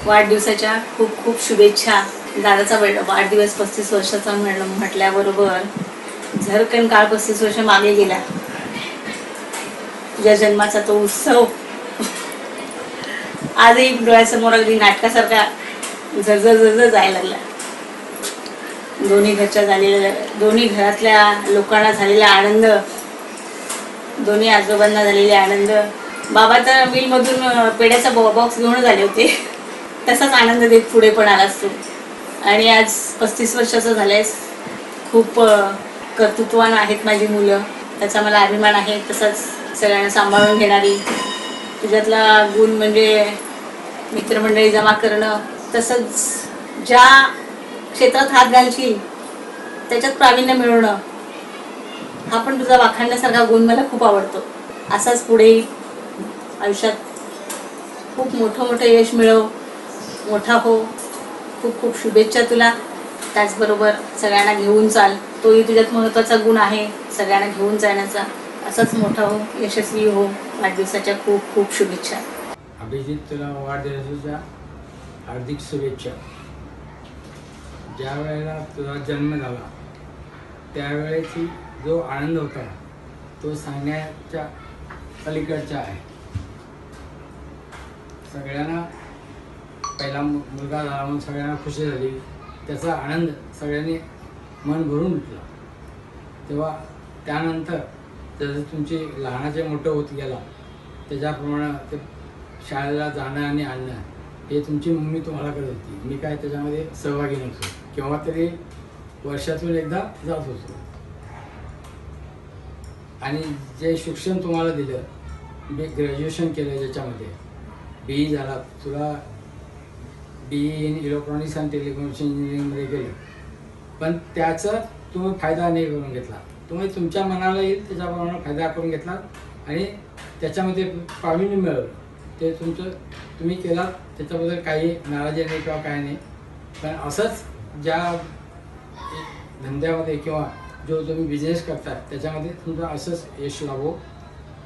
वाढदिवसाच्या खूप खूप शुभेच्छा. दादाचा वाढदिवस 35 वर्षाचा म्हटल्याबरोबर झरकन काळ 35 वर्ष मागे गेला. तुझ्या जन्माचा तो उत्सव आजही डोळ्यासमोर अगदी नाटकासारखा झरझर जायला लागला. दोन्ही घरातल्या लोकांना झालेला आनंद, दोन्ही आजोबांना झालेले आनंद. बाबा तर मिलमधून पेढ्याचा बॉक्स घेऊनच आले होते. तसाच आनंद देत पुढे पण आलास तू. आणि आज 35 वर्षाचं झालंयस. खूप कर्तृत्वान आहेत माझी मुलं, त्याचा मला अभिमान आहे. तसंच सगळ्यांना सांभाळून घेणारी. तुझ्यातला गुण म्हणजे मित्रमंडळी जमा करणं. तसंच ज्या क्षेत्रात हात घालशील त्याच्यात प्रावीण्य मिळवणं, हा पण तुझा वाखाणण्यासारखा गुण मला खूप आवडतो. असाच पुढे आयुष्यात खूप मोठं यश मिळव, मोठा हो. खूप खूप शुभेच्छा तुला. त्याचबरोबर सगळ्यांना घेऊन चाल, तोही तुझ्यात महत्त्वाचा गुण आहे, सगळ्यांना घेऊन जाण्याचा. असाच मोठा हो, यशस्वी हो. वाढदिवसाच्या खूप खूप शुभेच्छा. अभिजित, तुला वाढदिवसाच्या हार्दिक शुभेच्छा. ज्या वेळेला तुझा जन्म झाला त्यावेळेची जो आनंद होता तो सांगण्याच्या पलीकडचा आहे. सगळ्यांना पहिला मुलगा झाला म्हणून सगळ्यांना खुशी झाली, त्याचा आनंद सगळ्यांनी मन भरून उठला. तेव्हा त्यानंतर जसं तुमची लहानाचे मोठं होत गेला त्याच्याप्रमाणे ते शाळेला जाणं आणि आणणं हे तुमची मम्मी तुम्हाला करत होती. मी काय त्याच्यामध्ये सहभागी नव्हतो. केव्हा तरी वर्षातून एकदा जात होतो. आणि जे शिक्षण तुम्हाला दिलं, ग्रॅज्युएशन केलं, ज्याच्यामध्ये BE झाला, तुला BE in electronics and telecommunication इंजिनिअरिंगमध्ये गेलं, पण त्याचा तुम्ही फायदा नाही करून घेतला. तुम्ही तुमच्या मनाला येईल त्याच्याप्रमाणे फायदा करून घेतला आणि त्याच्यामध्ये प्रावीण्य मिळवलं. ते तुम्ही केलात, त्याच्याबद्दल काही नाराजी नाही किंवा काय नाही. पण असंच ज्या धंद्यामध्ये किंवा जो तुम्ही बिझनेस करता त्याच्यामध्ये तुमचं असंच यश लाभो,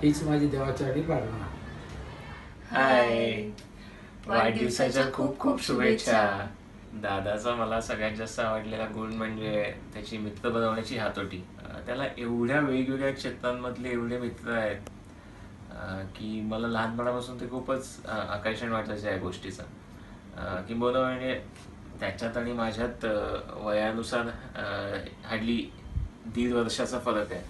हीच माझी देवाच्यासाठी प्रार्थना. हाय, वाढदिवसाच्या खूप खूप शुभेच्छा. दादाचा मला सगळ्यात जास्त आवडलेला गुण म्हणजे त्याची मित्र बनवण्याची हातोटी. त्याला एवढ्या वेगवेगळ्या क्षेत्रांमधले एवढे मित्र आहेत की मला लहानपणापासून ते खूपच आकर्षण वाटायचं या गोष्टीचं. किंबहुना म्हणजे त्याच्यात आणि माझ्यात वयानुसार हार्डली 1.5 वर्षाचा फरक आहे.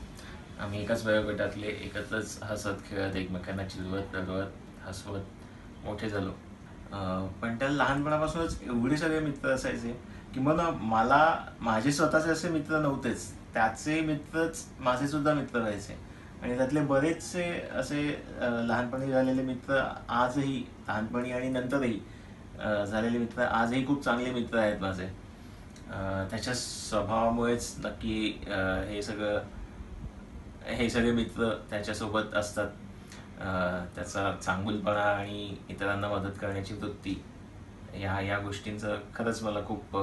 आम्ही एकाच वयोगटातले, एकत्रच हसत खेळत एकमेकांना चिरवत रडवत हसवत मोठे झालो. पण त्याला लहानपणापासूनच एवढे सगळे मित्र असायचे की मला माझे स्वतःचे असे मित्र नव्हतेच, त्याचे मित्रच माझे सुद्धा मित्र व्हायचे. आणि त्यातले बरेचसे असे लहानपणी झालेले मित्र आजही, लहानपणी आणि नंतरही झालेले मित्र आजही खूप चांगले मित्र आहेत माझे. त्याच्या स्वभावामुळेच नक्की हे सगळे मित्र त्याच्यासोबत असतात. त्याचा चांगुलपणा आणि इतरांना मदत करण्याची वृत्ती, या गोष्टींचं खरंच मला खूप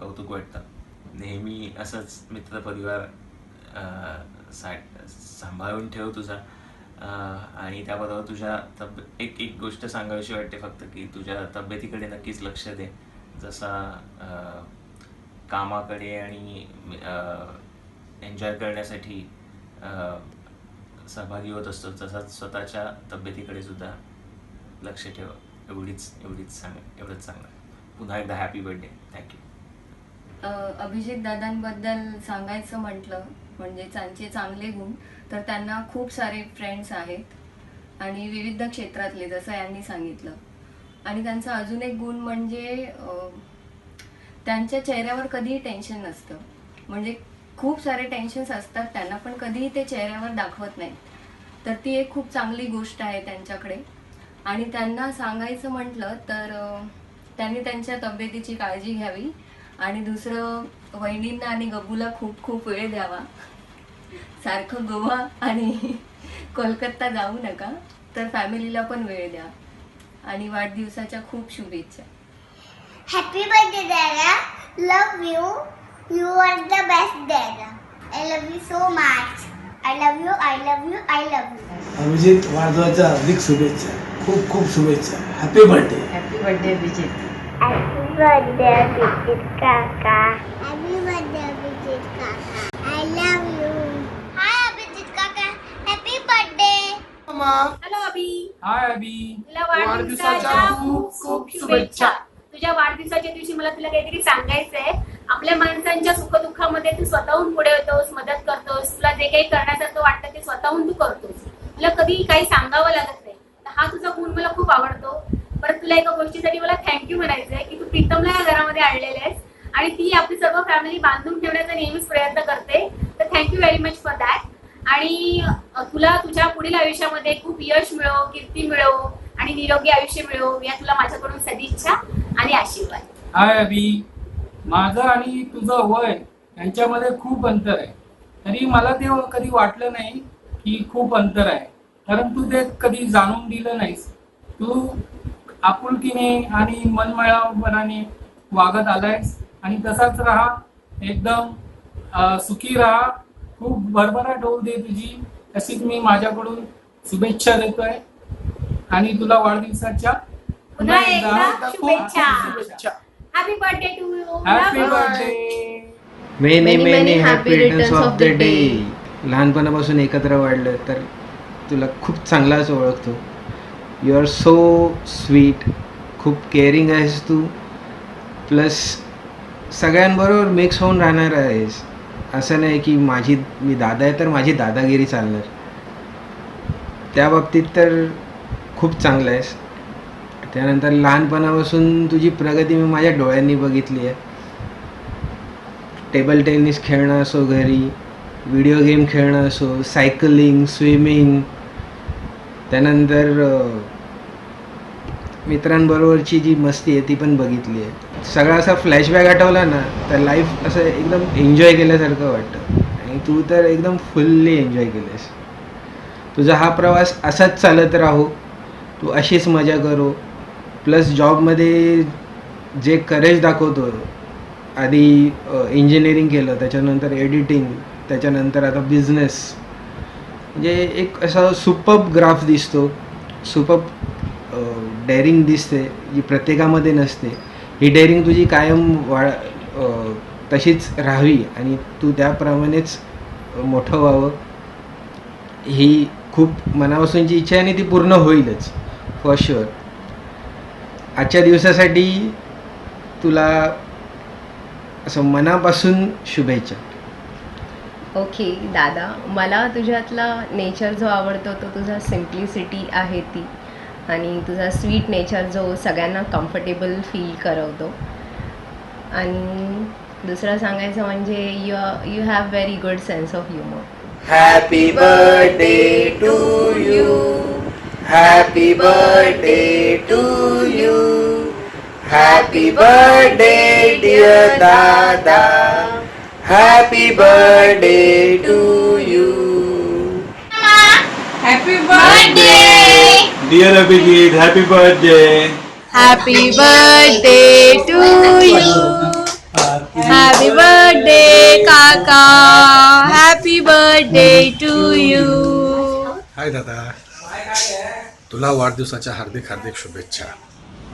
कौतुक वाटतं. नेहमी असंच मित्रपरिवार सांभाळून ठेव तुझा. आणि त्याबरोबर तुझ्या एक गोष्ट सांगावीशी वाटते फक्त, की तुझ्या तब्येतीकडे नक्कीच लक्ष दे. जसा कामाकडे आणि एन्जॉय करण्यासाठी सहभागी होत असतो, तसाच स्वतःच्या तब्येतीकडे सुद्धा लक्ष ठेव. एवढंच सांगणार. पुन्हा एकदा हॅपी बर्थडे. थँक्यू. अभिजित दादांबद्दल सांगायचं म्हटलं म्हणजे त्यांचे चांगले गुण तर त्यांना खूप सारे फ्रेंड्स आहेत आणि विविध क्षेत्रातले, जसं यांनी सांगितलं. आणि त्यांचा अजून एक गुण म्हणजे त्यांच्या चेहऱ्यावर कधीही टेन्शन नसतं. म्हणजे खूप सारे टेन्शन्स असतात त्यांना, पण कधीही ते चेहऱ्यावर दाखवत नाही. तर ती एक खूप चांगली गोष्ट आहे त्यांच्याकडे. आणि त्यांना सांगायचं म्हटलं तर त्यांनी त्यांच्या तब्येतीची काळजी घ्यावी. आणि दुसरं, वहिनींना आणि गबूला खूप खूप वेळ द्यावा. सारखं गोवा आणि कोलकाता जाऊ नका, तर फॅमिलीला पण वेळ द्या. आणि वाढदिवसाच्या खूप शुभेच्छा. हॅपी बर्थडे दादा. Love you. You are the best दादा. I love you so much. I love you. I love you. I love you. Abhijit, वाढदिवसाच्या हार्दिक शुभेच्छा. खूप खूप शुभेच्छा. Happy birthday. Happy birthday Abhijit. Happy birthday, Abhijit Kaka. Happy birthday, Abhijit Kaka. I love you. Hi, Abhijit Kaka. Happy birthday. Hello Abhi, hi Abi. तुला वाढदिवसाच्या खूप खूप शुभेच्छा. तुझ्या वाढदिवसाच्या दिवशी मला तुला काहीतरी सांगायचंय. आपल्या माणसांच्या सुखदुःखामध्ये तू स्वतःहून पुढे होतोस, मदत करतोस. तुला जे काही करण्यासारखं वाटतं ते स्वतःहून तू करतोस. तुला कधी काही सांगावं लागत नाही. हा तुझा गुण मला खूप आवडतो. परत तुला एका गोष्टीसाठी मला थँक्यू म्हणायचंय की तू प्रीतमला या घरामध्ये आणलेले आहेस आणि ती आपली सर्व फॅमिली बांधून ठेवण्याचा नेहमीच प्रयत्न करते. तर thank you very much for that. आणि तुला तुझ्या पुढील आयुष्यामध्ये खूप यश मिळो, कीर्ती मिळो आणि निरोगी आयुष्य मिळो या तुला माझ्याकडून सदिच्छा आणि आशीर्वाद. हाय अबी. माझं आणि तुझं वय यांच्यामध्ये खूप अंतर आहे. तरी मला ते कधी वाटलं नाही की खूप अंतर आहे, कारण तू ते कधी जाणून दिलं नाहीस. तू आपुलकीने आणि मनमिळाऊपणाने वागत आलायस आणि तसाच राहा. एकदम सुखी राहा. खूप भरभराट होऊ दे तुझी. तशीच मी माझ्याकडून शुभेच्छा देतोय आणि तुला वाढदिवसाच्या पुन्हा एकदा खूप शुभेच्छा. शुभेच्छा. Happy birthday to you. Happy birthday. Many many happy returns of the day. लहानपणापासून एकत्र वाढलं तर तुला खूप चांगलाच ओळखतो. You are so sweet. खूप केअरिंग आहेस तू. प्लस सगळ्यांबरोबर मिक्स होऊन राहणार आहेस. असं नाही की मी दादा आहे तर माझी दादागिरी चालणार. त्या बाबतीत तर खूप चांगलं आहेस. त्यानंतर लहानपणापासून तुझी प्रगती मी माझ्या डोळ्यांनी बघितली आहे. टेबल टेनिस खेळणं असो घरी, व्हिडिओ गेम खेळणं असो, सायकलिंग, स्विमिंग, त्यानंतर मित्रांबरोबरची जी मस्ती आहे ती पण बघितली आहे. सगळा असा फ्लॅशबॅक आठवला ना तर लाईफ असं एकदम एन्जॉय केल्यासारखं वाटतं. आणि तू तर एकदम फुल्ली एन्जॉय केलेस. तुझा हा प्रवास असाच चालत राहो. तू अशीच मजा करो. प्लस जॉबमध्ये जे करेज दाखवतो, आधी इंजिनिअरिंग केलं, त्याच्यानंतर एडिटिंग, त्याच्यानंतर आता बिझनेस, म्हणजे एक असा सुपर्ब ग्राफ दिसतो. सुपर्ब डेअरिंग दिसते जी प्रत्येकामध्ये नसते. ही डेअरिंग तुझी कायम तशीच राहावी आणि तू त्याप्रमाणेच मोठं व्हावं ही खूप मनापासूनची इच्छा आहे आणि ती पूर्ण होईलच फॉर शुअर. आजच्या दिवसासाठी तुला असं मनापासून शुभेच्छा. ओके दादा, मला तुझ्यातला नेचर जो आवडतो तो तुझा सिम्प्लिसिटी आहे ती, आणि तुझा स्वीट नेचर जो सगळ्यांना कम्फर्टेबल फील करवतो. आणि दुसरं सांगायचं म्हणजे you have very good sense of humour. Happy birthday to you. Happy birthday to you. Happy birthday dear दादा. Happy birthday to you. Happy birthday dear Abhijit. Happy birthday. Happy birthday to you. Happy birthday काका. Happy birthday to you. Hi दादा, तुला वाढदिवसाच्या हार्दिक हार्दिक शुभेच्छा.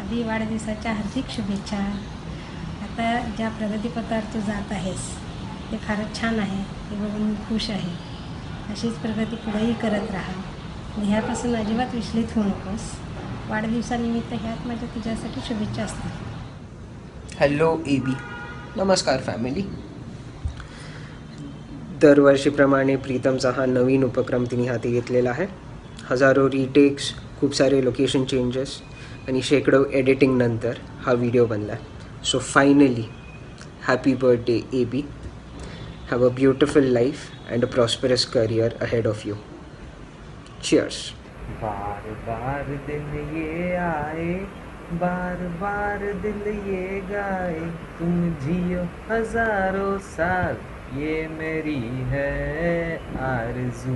आधी वाढदिवसाच्या हार्दिक शुभेच्छा. आता ज्या प्रगतीपथावर तू जात आहेस ते फारच छान आहे. ते बघून मी खुश आहे. अशीच प्रगती पुढेही करत राहा. आणि ह्यापासून अजिबात विचलित होऊ नकोस. वाढदिवसानिमित्त ह्यात माझ्या तुझ्यासाठी शुभेच्छा असतील. Hello AB. नमस्कार फॅमिली. दरवर्षीप्रमाणे प्रीतमचा हा नवीन उपक्रम तिने हाती घेतलेला आहे. हजारो रिटेक्स, खूप सारे लोकेशन चेंजेस आणि शेकडो एडिटिंग नंतर हा व्हिडिओ बनला आहे. So finally happy birthday AB. Have a beautiful life and a prosperous career ahead of you. Cheers. बार बार दिन ये आए, बार बार दिल ये गाए, तुम जियो हजारों साल, ये मेरी है आरज़ू.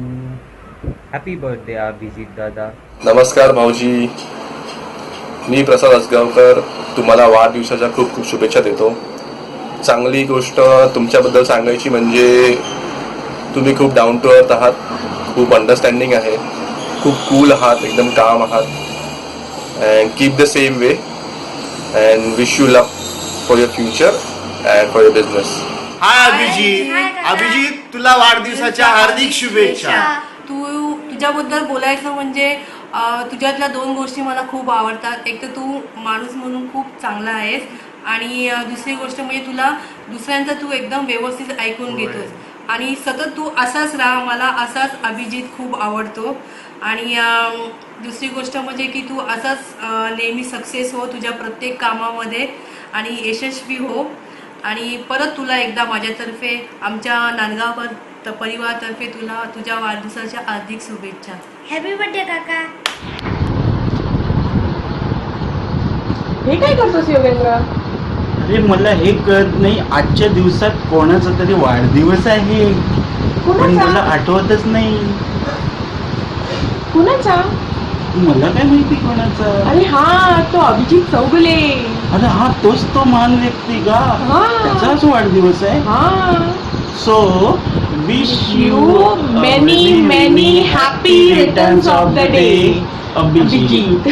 हॅपी बर्थडे अभिजित दादा. नमस्कार भाऊजी, मी प्रसाद असगावकर तुम्हाला वाढदिवसाच्या खूप खूप शुभेच्छा देतो. चांगली गोष्ट तुमच्याबद्दल सांगायची म्हणजे तुम्ही खूप डाऊन टू अर्थ आहात, खूप अंडरस्टँडिंग आहे, खूप कूल आहात, एकदम काम आहात. and keep the same way and wish you luck for your future and for your business. हाय अभिजित. अभिजित, तुला वाढदिवसाच्या हार्दिक शुभेच्छा. तुझ्याबद्दल बोलायचं म्हणजे तुझ्यातल्या 2 गोष्टी मला खूप आवडतात. एक तर तू माणूस म्हणून खूप चांगला आहेस आणि दुसरी गोष्ट म्हणजे तुला दुसऱ्यांचं तू एकदम व्यवस्थित ऐकून घेतोस आणि सतत तू असाच राहा. मला असाच अभिजित खूप आवडतो. आणि दुसरी गोष्ट म्हणजे की तू असाच नेहमी सक्सेस हो तुझ्या प्रत्येक कामामध्ये आणि यशस्वी हो. आणि परत तुला एकदा माझ्यातर्फे आमच्या नांदगाव परिवारातर्फे तुला तुझ्या वाढदिवसाच्या हार्दिक शुभेच्छा. हॅपी बर्थडे काका. हे काय करतोस योगेंद्र? अरे मला हे कळत नाही, आजच्या दिवसात कोणाचा तरी वाढदिवस आहे पण मला आठवतच नाही. कुणाचा? मला काय माहिती कोणाचा. अरे हा, तो अभिजित चौगुले. अरे हा, तोच तो महान व्यक्ती का? त्याचाच वाढदिवस आहे. So wish you many many happy returns of the day Abhijit.